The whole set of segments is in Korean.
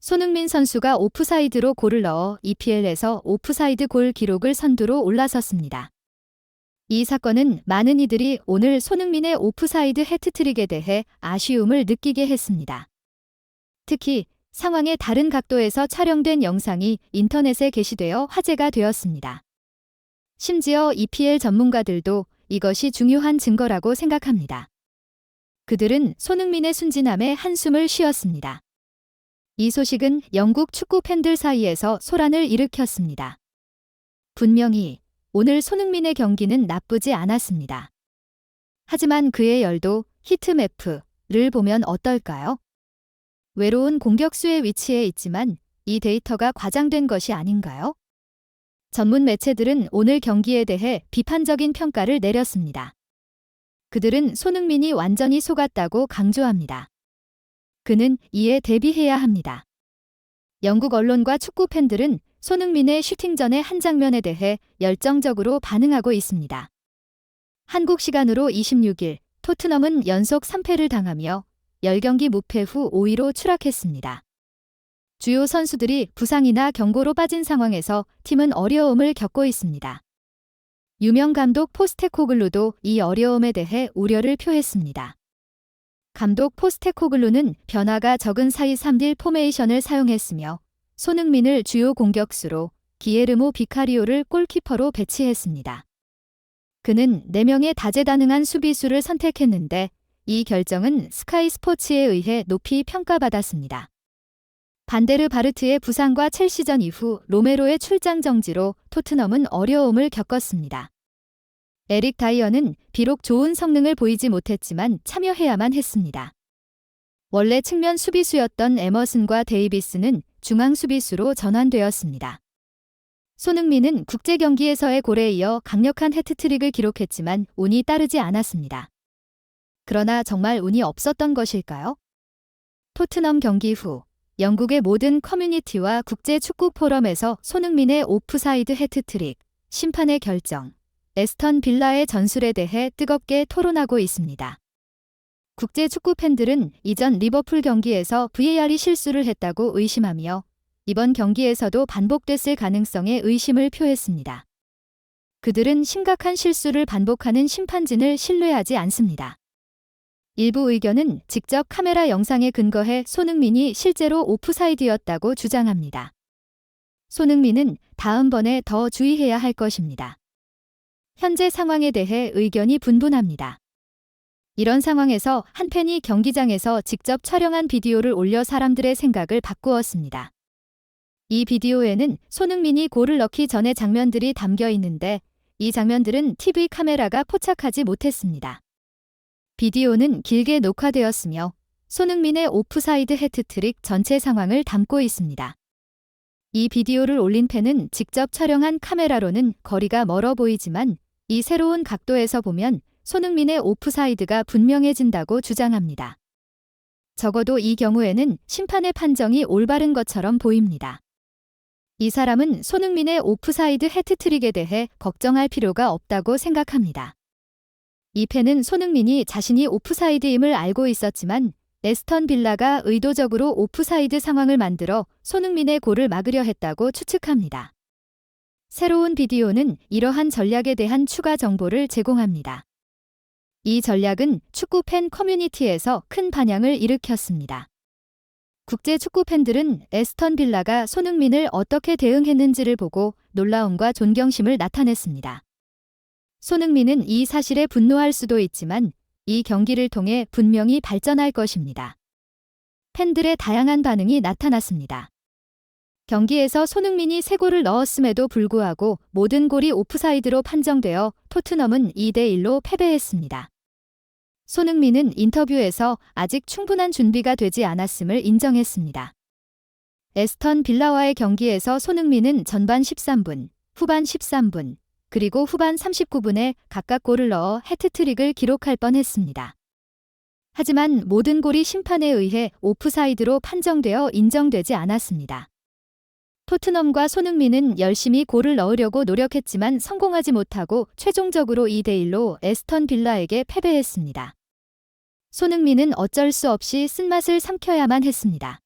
손흥민 선수가 오프사이드로 골을 넣어 EPL에서 오프사이드 골 기록을 선두로 올라섰습니다. 이 사건은 많은 이들이 오늘 손흥민의 오프사이드 해트트릭에 대해 아쉬움을 느끼게 했습니다. 특히 상황의 다른 각도에서 촬영된 영상이 인터넷에 게시되어 화제가 되었습니다. 심지어 EPL 전문가들도 이것이 중요한 증거라고 생각합니다. 그들은 손흥민의 순진함에 한숨을 쉬었습니다. 이 소식은 영국 축구 팬들 사이에서 소란을 일으켰습니다. 분명히 오늘 손흥민의 경기는 나쁘지 않았습니다. 하지만 그의 열도 히트맵프를 보면 어떨까요? 외로운 공격수의 위치에 있지만 이 데이터가 과장된 것이 아닌가요? 전문 매체들은 오늘 경기에 대해 비판적인 평가를 내렸습니다. 그들은 손흥민이 완전히 속았다고 강조합니다. 그는 이에 대비해야 합니다. 영국 언론과 축구 팬들은 손흥민의 슈팅전의 한 장면에 대해 열정적으로 반응하고 있습니다. 한국 시간으로 26일 토트넘은 연속 3패를 당하며 10경기 무패 후 5위로 추락했습니다. 주요 선수들이 부상이나 경고로 빠진 상황에서 팀은 어려움을 겪고 있습니다. 유명 감독 포스테코글루도 이 어려움에 대해 우려를 표했습니다. 감독 포스테코글루는 변화가 적은 4-2-3-1 포메이션을 사용했으며 손흥민을 주요 공격수로 기에르모 비카리오를 골키퍼로 배치했습니다. 그는 4명의 다재다능한 수비수를 선택했는데 이 결정은 스카이 스포츠에 의해 높이 평가받았습니다. 반데르 바르트의 부상과 첼시전 이후 로메로의 출장 정지로 토트넘은 어려움을 겪었습니다. 에릭 다이어는 비록 좋은 성능을 보이지 못했지만 참여해야만 했습니다. 원래 측면 수비수였던 에머슨과 데이비스는 중앙 수비수로 전환되었습니다. 손흥민은 국제 경기에서의 골에 이어 강력한 해트트릭을 기록했지만 운이 따르지 않았습니다. 그러나 정말 운이 없었던 것일까요? 토트넘 경기 후 영국의 모든 커뮤니티와 국제 축구 포럼에서 손흥민의 오프사이드 해트트릭, 심판의 결정, 에스턴 빌라의 전술에 대해 뜨겁게 토론하고 있습니다. 국제 축구 팬들은 이전 리버풀 경기에서 VAR이 실수를 했다고 의심하며 이번 경기에서도 반복됐을 가능성에 의심을 표했습니다. 그들은 심각한 실수를 반복하는 심판진을 신뢰하지 않습니다. 일부 의견은 직접 카메라 영상에 근거해 손흥민이 실제로 오프사이드였다고 주장합니다. 손흥민은 다음번에 더 주의해야 할 것입니다. 현재 상황에 대해 의견이 분분합니다. 이런 상황에서 한 팬이 경기장에서 직접 촬영한 비디오를 올려 사람들의 생각을 바꾸었습니다. 이 비디오에는 손흥민이 골을 넣기 전의 장면들이 담겨 있는데 이 장면들은 TV 카메라가 포착하지 못했습니다. 비디오는 길게 녹화되었으며 손흥민의 오프사이드 해트트릭 전체 상황을 담고 있습니다. 이 비디오를 올린 팬은 직접 촬영한 카메라로는 거리가 멀어 보이지만 이 새로운 각도에서 보면 손흥민의 오프사이드가 분명해진다고 주장합니다. 적어도 이 경우에는 심판의 판정이 올바른 것처럼 보입니다. 이 사람은 손흥민의 오프사이드 해트트릭에 대해 걱정할 필요가 없다고 생각합니다. 이 팬은 손흥민이 자신이 오프사이드임을 알고 있었지만 에스턴 빌라가 의도적으로 오프사이드 상황을 만들어 손흥민의 골을 막으려 했다고 추측합니다. 새로운 비디오는 이러한 전략에 대한 추가 정보를 제공합니다. 이 전략은 축구 팬 커뮤니티에서 큰 반향을 일으켰습니다. 국제 축구 팬들은 에스턴 빌라가 손흥민을 어떻게 대응했는지를 보고 놀라움과 존경심을 나타냈습니다. 손흥민은 이 사실에 분노할 수도 있지만 이 경기를 통해 분명히 발전할 것입니다. 팬들의 다양한 반응이 나타났습니다. 경기에서 손흥민이 3골을 넣었음에도 불구하고 모든 골이 오프사이드로 판정되어 토트넘은 2-1로 패배했습니다. 손흥민은 인터뷰에서 아직 충분한 준비가 되지 않았음을 인정했습니다. 에스턴 빌라와의 경기에서 손흥민은 전반 13분, 후반 13분, 그리고 후반 39분에 각각 골을 넣어 해트트릭을 기록할 뻔했습니다. 하지만 모든 골이 심판에 의해 오프사이드로 판정되어 인정되지 않았습니다. 토트넘과 손흥민은 열심히 골을 넣으려고 노력했지만 성공하지 못하고 최종적으로 2-1로 에스턴 빌라에게 패배했습니다. 손흥민은 어쩔 수 없이 쓴맛을 삼켜야만 했습니다.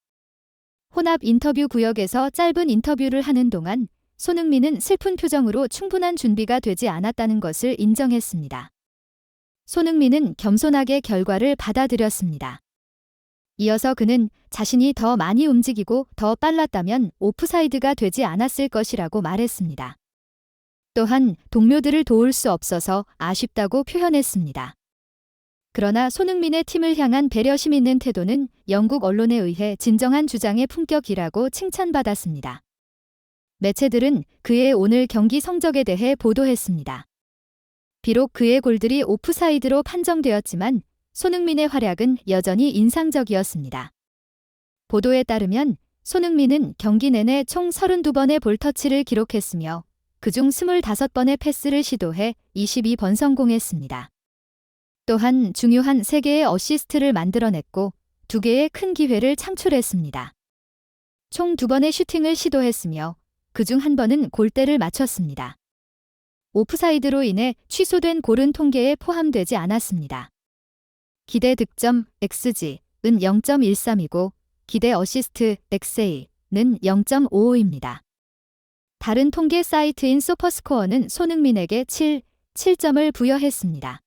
혼합 인터뷰 구역에서 짧은 인터뷰를 하는 동안 손흥민은 슬픈 표정으로 충분한 준비가 되지 않았다는 것을 인정했습니다. 손흥민은 겸손하게 결과를 받아들였습니다. 이어서 그는 자신이 더 많이 움직이고 더 빨랐다면 오프사이드가 되지 않았을 것이라고 말했습니다. 또한 동료들을 도울 수 없어서 아쉽다고 표현했습니다. 그러나 손흥민의 팀을 향한 배려심 있는 태도는 영국 언론에 의해 진정한 주장의 품격이라고 칭찬받았습니다. 매체들은 그의 오늘 경기 성적에 대해 보도했습니다. 비록 그의 골들이 오프사이드로 판정되었지만 손흥민의 활약은 여전히 인상적이었습니다. 보도에 따르면 손흥민은 경기 내내 총 32번의 볼터치를 기록했으며 그중 25번의 패스를 시도해 22번 성공했습니다. 또한 중요한 3개의 어시스트를 만들어냈고 2개의 큰 기회를 창출했습니다. 총 2번의 슈팅을 시도했으며 그중 1번은 골대를 맞췄습니다. 오프사이드로 인해 취소된 골은 통계에 포함되지 않았습니다. 기대 득점 XG는 0.13이고 기대 어시스트 XA는 0.55입니다. 다른 통계 사이트인 소퍼스코어는 손흥민에게 7점을 부여했습니다.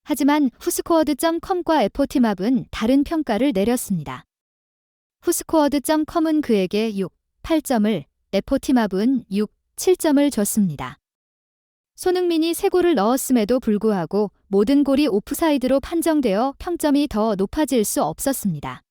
하지만 후스코어드.com과 에포티맙은 다른 평가를 내렸습니다. 후스코어드.com은 그에게 8점을, 에포티맙은 7점을 줬습니다. 손흥민이 3골을 넣었음에도 불구하고 모든 골이 오프사이드로 판정되어 평점이 더 높아질 수 없었습니다.